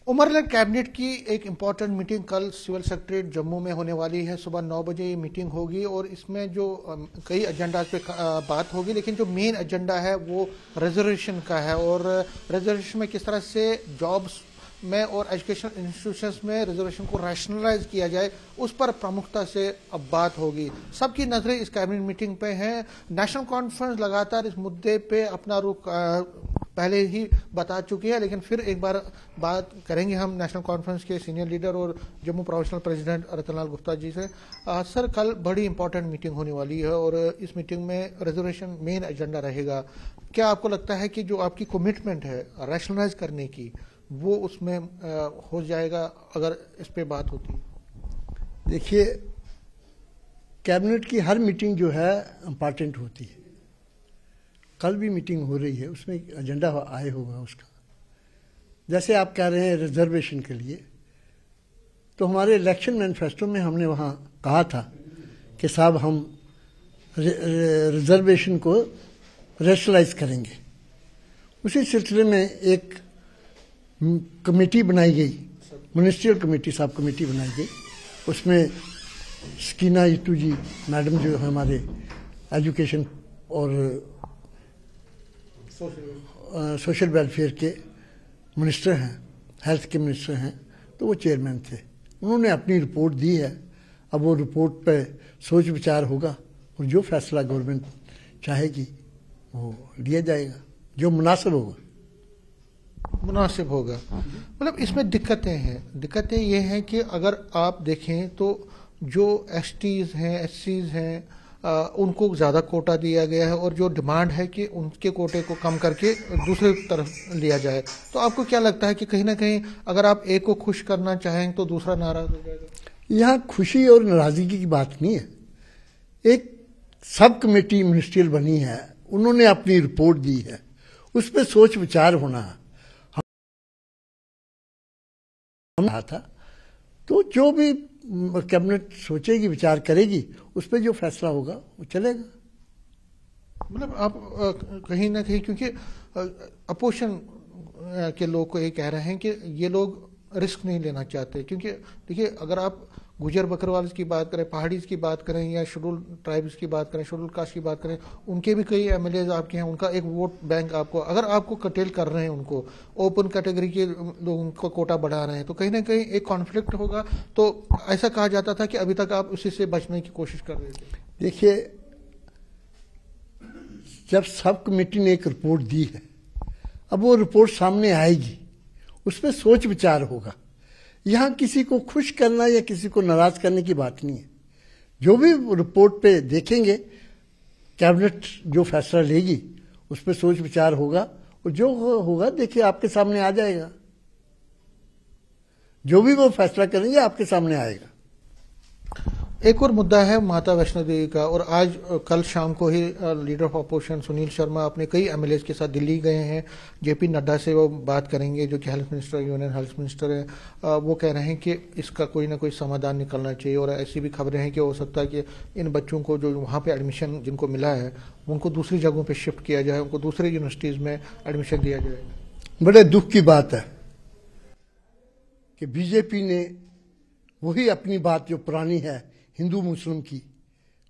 उमरलैंड cabinet की एक important meeting कल सिविल सेक्रेटरीट जम्मू में होने वाली है। सुबह 9 बजे ये मीटिंग होगी और इसमें जो कई एजेंडा पे बात होगी, लेकिन जो मेन एजेंडा है वो रिजर्वेशन का है। और रिजर्वेशन में किस तरह से जॉब्स में और एजुकेशन इंस्टीट्यूशंस में रिजर्वेशन को रैशनलाइज किया जाए, उस पर प्रमुखता से अब बात होगी। सबकी नजरें इस कैबिनेट मीटिंग पे हैं। नेशनल कॉन्फ्रेंस लगातार इस मुद्दे पे अपना रुख पहले ही बता चुकी है, लेकिन फिर एक बार बात करेंगे हम नेशनल कॉन्फ्रेंस के सीनियर लीडर और जम्मू प्रोविंशियल प्रेसिडेंट रतनलाल गुप्ता जी से। सर, कल बड़ी इंपॉर्टेंट मीटिंग होने वाली है और इस मीटिंग में रिजर्वेशन मेन एजेंडा रहेगा। क्या आपको लगता है कि जो आपकी कमिटमेंट है रैशनलाइज करने की, वो उसमें हो जाएगा अगर इस पे बात होती है? देखिए, कैबिनेट की हर मीटिंग जो है इम्पॉर्टेंट होती है। कल भी मीटिंग हो रही है, उसमें एजेंडा आए होगा उसका। जैसे आप कह रहे हैं रिजर्वेशन के लिए, तो हमारे इलेक्शन मैनिफेस्टो में हमने वहाँ कहा था कि साहब हम रिजर्वेशन को रैशनलाइज करेंगे। उसी सिलसिले में एक कमेटी बनाई गई, मिनिस्ट्रियल कमेटी, सब कमेटी बनाई गई। उसमें स्कीना इटू जी मैडम जो है हमारे एजुकेशन और सोशल वेलफेयर के मिनिस्टर हैं, हेल्थ के मिनिस्टर हैं, तो वो चेयरमैन थे। उन्होंने अपनी रिपोर्ट दी है। अब वो रिपोर्ट पे सोच विचार होगा और जो फैसला गवर्नमेंट चाहेगी वो लिया जाएगा, जो मुनासिब होगा। मतलब इसमें दिक्कतें हैं। दिक्कतें ये हैं कि अगर आप देखें तो जो एसटीज हैं, एससीज हैं, उनको ज़्यादा कोटा दिया गया है और जो डिमांड है कि उनके कोटे को कम करके दूसरी तरफ लिया जाए। तो आपको क्या लगता है कि कहीं ना कहीं अगर आप एक को खुश करना चाहें तो दूसरा नाराज हो जाएगा? यहाँ खुशी और नाराजगी की बात नहीं है। एक सब कमेटी मिनिस्ट्रियल बनी है, उन्होंने अपनी रिपोर्ट दी है, उस पर सोच विचार होना था। तो जो भी कैबिनेट सोचेगी, विचार करेगी, उस पर जो फैसला होगा वो चलेगा। मतलब आप कहीं ना कहीं, क्योंकि अपोजिशन के लोग को ये कह रहे हैं कि ये लोग रिस्क नहीं लेना चाहते, क्योंकि देखिए अगर आप गुजर बकरवाल की बात करें, पहाड़ीज की बात करें या शेड्यूल ट्राइब्स की बात करें, शेड्यूल कास्ट की बात करें, उनके भी कई एमएलए आपके हैं। उनका एक वोट बैंक आपको, अगर आपको कटेल कर रहे हैं, उनको ओपन कैटेगरी के लोगों को कोटा बढ़ा रहे हैं, तो कहीं ना कहीं एक कॉन्फ्लिक्ट होगा। तो ऐसा कहा जाता था कि अभी तक आप उसी से बचने की कोशिश कर रहे थे। देखिए, जब सब कमेटी ने एक रिपोर्ट दी है, अब वो रिपोर्ट सामने आएगी, उसमें सोच विचार होगा। यहाँ किसी को खुश करना या किसी को नाराज करने की बात नहीं है। जो भी रिपोर्ट पे देखेंगे, कैबिनेट जो फैसला लेगी उस पर सोच विचार होगा और जो होगा देखिए आपके सामने आ जाएगा। जो भी वो फैसला करेंगे आपके सामने आएगा। एक और मुद्दा है माता वैष्णो देवी का, और आज कल शाम को ही leader of opposition Sunil Sharma अपने कई एमएलए के साथ दिल्ली गए हैं। जेपी नड्डा से वो बात करेंगे, जो कि health minister, union health minister है। वो कह रहे हैं कि इसका कोई ना कोई समाधान निकलना चाहिए। और ऐसी भी खबरें हैं कि हो सकता है कि इन बच्चों को जो वहाँ पे एडमिशन जिनको मिला है, उनको दूसरी जगहों पर शिफ्ट किया जाए, उनको दूसरी यूनिवर्सिटीज़ में एडमिशन दिया जाए। बड़े दुख की बात है कि बीजेपी ने वही अपनी बात जो पुरानी है हिंदू मुस्लिम की,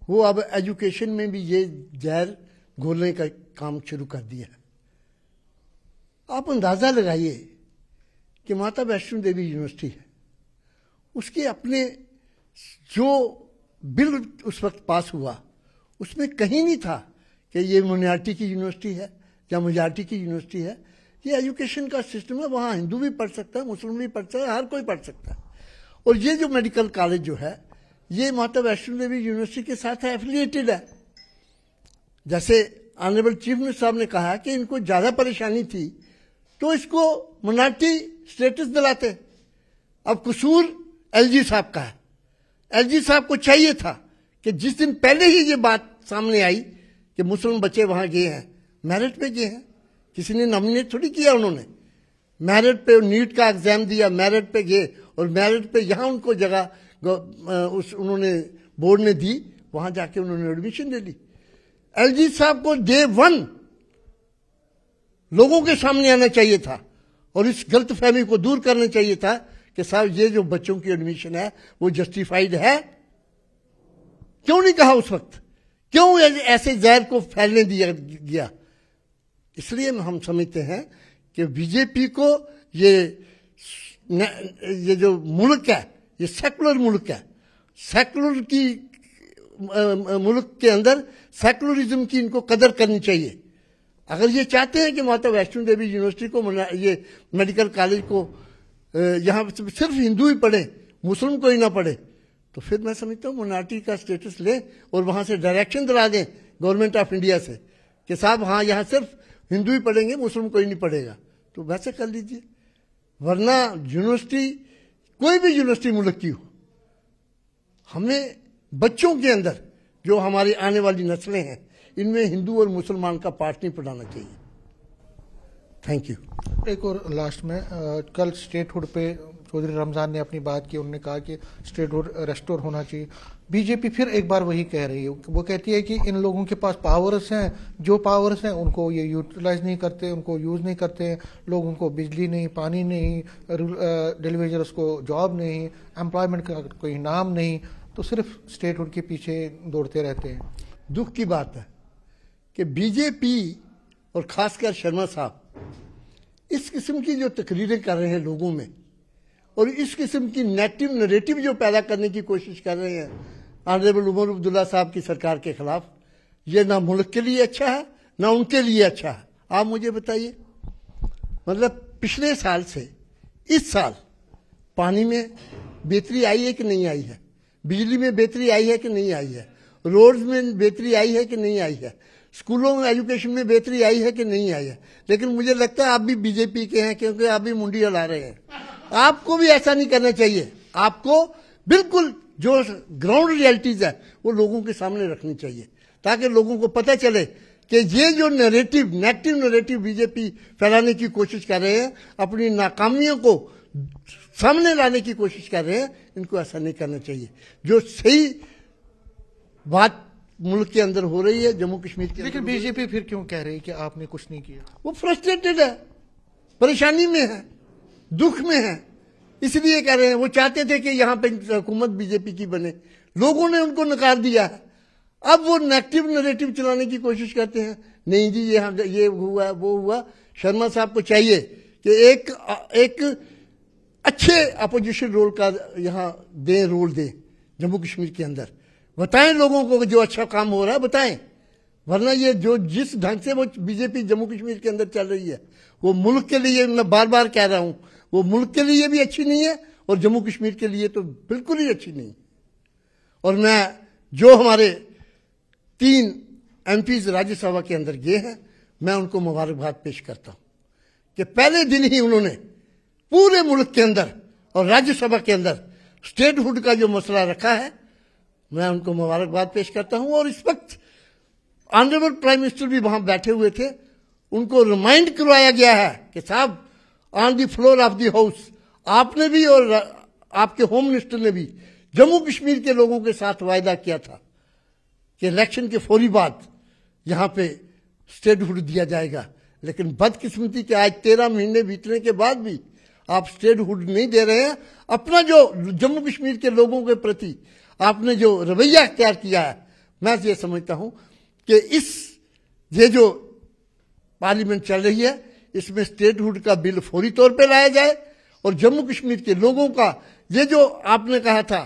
वो अब एजुकेशन में भी ये जहर घोलने का काम शुरू कर दिया है। आप अंदाजा लगाइए कि माता वैष्णो देवी यूनिवर्सिटी है, उसके अपने जो बिल उस वक्त पास हुआ, उसमें कहीं नहीं था कि ये माइनॉरिटी की यूनिवर्सिटी है या मेजॉरिटी की यूनिवर्सिटी है। ये एजुकेशन का सिस्टम है, वहाँ हिंदू भी पढ़ सकता है, मुस्लिम भी पढ़ सकता है, हर कोई पढ़ सकता है। और ये जो मेडिकल कॉलेज जो है, ये माता वैष्णो देवी यूनिवर्सिटी के साथ एफिलिएटेड है। जैसे ऑनरेबल चीफ मिनिस्टर साहब ने कहा कि इनको ज्यादा परेशानी थी तो इसको मिनॉरिटी स्टेटस दिलाते। अब कसूर एलजी साहब का है। एलजी साहब को चाहिए था कि जिस दिन पहले ही ये बात सामने आई कि मुस्लिम बच्चे वहां गए हैं, मेरिट पे गए हैं, किसी ने नॉमिनेट थोड़ी किया, उन्होंने मेरिट पे नीट का एग्जाम दिया, मेरिट पे गए और मेरिट पे यहां उनको जगह उन्होंने बोर्ड ने दी, वहां जाके उन्होंने एडमिशन ले ली। एलजी साहब को डे 1 लोगों के सामने आना चाहिए था और इस गलतफहमी को दूर करना चाहिए था कि साहब ये जो बच्चों की एडमिशन है वो जस्टिफाइड है। क्यों नहीं कहा उस वक्त? क्यों ऐसे जहर को फैलने दिया गया? इसलिए हम समझते हैं कि बीजेपी को ये जो मुल्क है ये सेकुलर मुल्क है। सेकुलर की मुल्क के अंदर सेकुलरिज्म की इनको कदर करनी चाहिए। अगर ये चाहते हैं कि माता वैष्णो देवी यूनिवर्सिटी को ये मेडिकल कॉलेज को यहाँ सिर्फ हिंदू ही पढ़े, मुस्लिम कोई ना पढ़े, तो फिर मैं समझता हूँ मोनार्टी का स्टेटस ले और वहाँ से डायरेक्शन दिला दें गवर्नमेंट ऑफ इंडिया से कि साहब हाँ यहाँ सिर्फ हिंदू ही पढ़ेंगे, मुस्लिम कोई नहीं पढ़ेगा, तो वैसे कर लीजिए। वरना यूनिवर्सिटी, कोई भी यूनिवर्सिटी मुल्क की हो, हमें बच्चों के अंदर जो हमारी आने वाली नस्लें हैं इनमें हिंदू और मुसलमान का पाठ नहीं पढ़ाना चाहिए। Thank you. एक और लास्ट में कल स्टेटहुड पे चौधरी रमजान ने अपनी बात की। उन्होंने कहा कि स्टेटहुड रेस्टोर होना चाहिए। बीजेपी फिर एक बार वही कह रही है। वो कहती है कि इन लोगों के पास पावर्स हैं, जो पावर्स हैं उनको ये यूटिलाइज नहीं करते, उनको यूज़ नहीं करते। लोगों को बिजली नहीं, पानी नहीं, डिलीवरीजर्स को जॉब नहीं, एम्प्लॉयमेंट का कोई नाम नहीं, तो सिर्फ स्टेटहुड के पीछे दौड़ते रहते हैं। दुख की बात है कि बीजेपी और खासकर शर्मा साहब इस किस्म की जो तकरीरें कर रहे हैं लोगों में और इस किस्म की नेगेटिव नैरेटिव जो पैदा करने की कोशिश कर रहे हैं ऑनरेबल उमर अब्दुल्ला साहब की सरकार के खिलाफ, ये ना मुल्क के लिए अच्छा है ना उनके लिए अच्छा है। आप मुझे बताइए, मतलब पिछले साल से इस साल पानी में बेहतरी आई है कि नहीं आई है? बिजली में बेहतरी आई है कि नहीं आई है? रोड्स में बेहतरी आई है कि नहीं आई है? स्कूलों में एजुकेशन में बेहतरी आई है कि नहीं आई है? लेकिन मुझे लगता है आप भी बीजेपी के हैं, क्योंकि आप भी मुंडी हिला रहे हैं। आपको भी ऐसा नहीं करना चाहिए। आपको बिल्कुल जो ग्राउंड रियलिटीज है वो लोगों के सामने रखनी चाहिए, ताकि लोगों को पता चले कि ये जो नैरेटिव, नेगेटिव नैरेटिव बीजेपी फैलाने की कोशिश कर रहे हैं, अपनी नाकामियों को सामने लाने की कोशिश कर रहे हैं, इनको ऐसा नहीं करना चाहिए। जो सही बात मुल्क के अंदर हो रही है, जम्मू कश्मीर के, लेकिन बीजेपी फिर क्यों कह रही है कि आपने कुछ नहीं किया? वो फ्रस्ट्रेटेड है, परेशानी में है, दुख में है, इसलिए कह रहे हैं। वो चाहते थे कि यहां पे हुकूमत बीजेपी की बने, लोगों ने उनको नकार दिया है। अब वो नेगेटिव नैरेटिव चलाने की कोशिश करते हैं। नहीं जी ये हुआ वो हुआ। शर्मा साहब को चाहिए कि एक अच्छे अपोजिशन रोल का यहां दें, रोल दें जम्मू कश्मीर के अंदर। बताएं लोगों को जो अच्छा काम हो रहा है बताएं, वरना ये जो जिस ढंग से वो बीजेपी जम्मू कश्मीर के अंदर चल रही है वो मुल्क के लिए, मैं बार बार कह रहा हूं, वो मुल्क के लिए भी अच्छी नहीं है और जम्मू कश्मीर के लिए तो बिल्कुल ही अच्छी नहीं। और मैं जो हमारे 3 MPs राज्यसभा के अंदर गए हैं, मैं उनको मुबारकबाद पेश करता हूं कि पहले दिन ही उन्होंने पूरे मुल्क के अंदर और राज्यसभा के अंदर स्टेटहुड का जो मसला रखा है, मैं उनको मुबारकबाद पेश करता हूं। और इस वक्त ऑनरेबल प्राइम मिनिस्टर भी वहां बैठे हुए थे, उनको रिमाइंड करवाया गया है कि साहब on the floor of the house आपने भी और आपके होम मिनिस्टर ने भी जम्मू कश्मीर के लोगों के साथ वायदा किया था कि इलेक्शन के फौरी बाद यहां पे स्टेटहुड दिया जाएगा। लेकिन बदकिस्मती के आज 13 महीने बीतने के बाद भी आप स्टेटहुड नहीं दे रहे हैं। अपना जो जम्मू कश्मीर के लोगों के प्रति आपने जो रवैया अख्तियार किया है, मैं ये समझता हूं कि ये जो पार्लियामेंट चल रही है इसमें स्टेटहुड का बिल फौरी तौर पे लाया जाए और जम्मू कश्मीर के लोगों का ये जो आपने कहा था,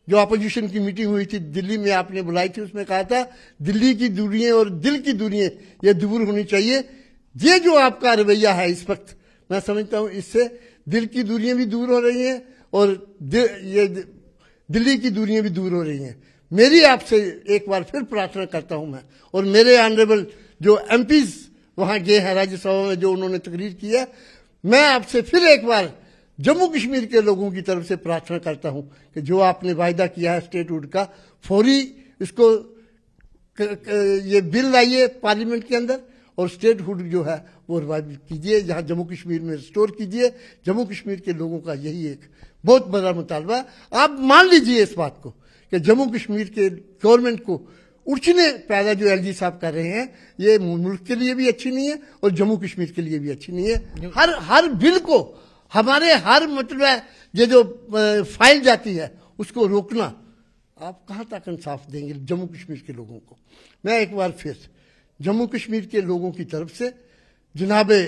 जो अपोजिशन की मीटिंग हुई थी दिल्ली में आपने बुलाई थी, उसमें कहा था दिल्ली की दूरियां और दिल की दूरियां ये दूर होनी चाहिए। ये जो आपका रवैया है इस वक्त, मैं समझता हूं इससे दिल की दूरियां भी दूर हो रही हैं और ये दिल्ली की दूरियां भी दूर हो रही हैं। मेरी आपसे एक बार फिर प्रार्थना करता हूं मैं और मेरे ऑनरेबल जो MPs वहां गए हैं राज्यसभा में, जो उन्होंने तकरीर की है, मैं आपसे फिर एक बार जम्मू कश्मीर के लोगों की तरफ से प्रार्थना करता हूं कि जो आपने वायदा किया है स्टेटहुड का, फौरी इसको ये बिल लाइए पार्लियामेंट के अंदर और स्टेटहुड जो है वो रिवाइव कीजिए, जहां जम्मू कश्मीर में रिस्टोर कीजिए। जम्मू कश्मीर के लोगों का यही एक बहुत बड़ा मुतालबा। आप मान लीजिए इस बात को कि जम्मू कश्मीर के गवर्नमेंट को उड़चने पैदा जो एलजी साहब कर रहे हैं, ये मुल्क के लिए भी अच्छी नहीं है और जम्मू कश्मीर के लिए भी अच्छी नहीं है। हर बिल को हमारे हर मतलब ये जो फाइल जाती है उसको रोकना, आप कहां तक इंसाफ देंगे जम्मू कश्मीर के लोगों को। मैं एक बार फिर जम्मू कश्मीर के लोगों की तरफ से जनाबे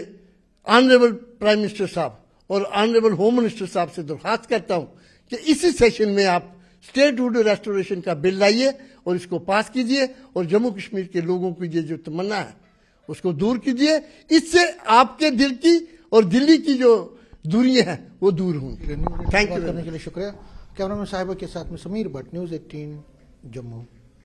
ऑनरेबल प्राइम मिनिस्टर साहब और ऑनरेबल होम मिनिस्टर साहब से दरख्वास्त करता हूं कि इसी सेशन में आप स्टेटहुड रेस्टोरेशन का बिल लाइए और इसको पास कीजिए और जम्मू कश्मीर के लोगों की ये जो तमन्ना है उसको दूर कीजिए। इससे आपके दिल की और दिल्ली की जो दूरियां हैं वो दूर होंगी। थैंक यू करने के लिए शुक्रिया। कैमरामैन साहिबा के साथ में समीर भट्ट, न्यूज़ 18 जम्मू।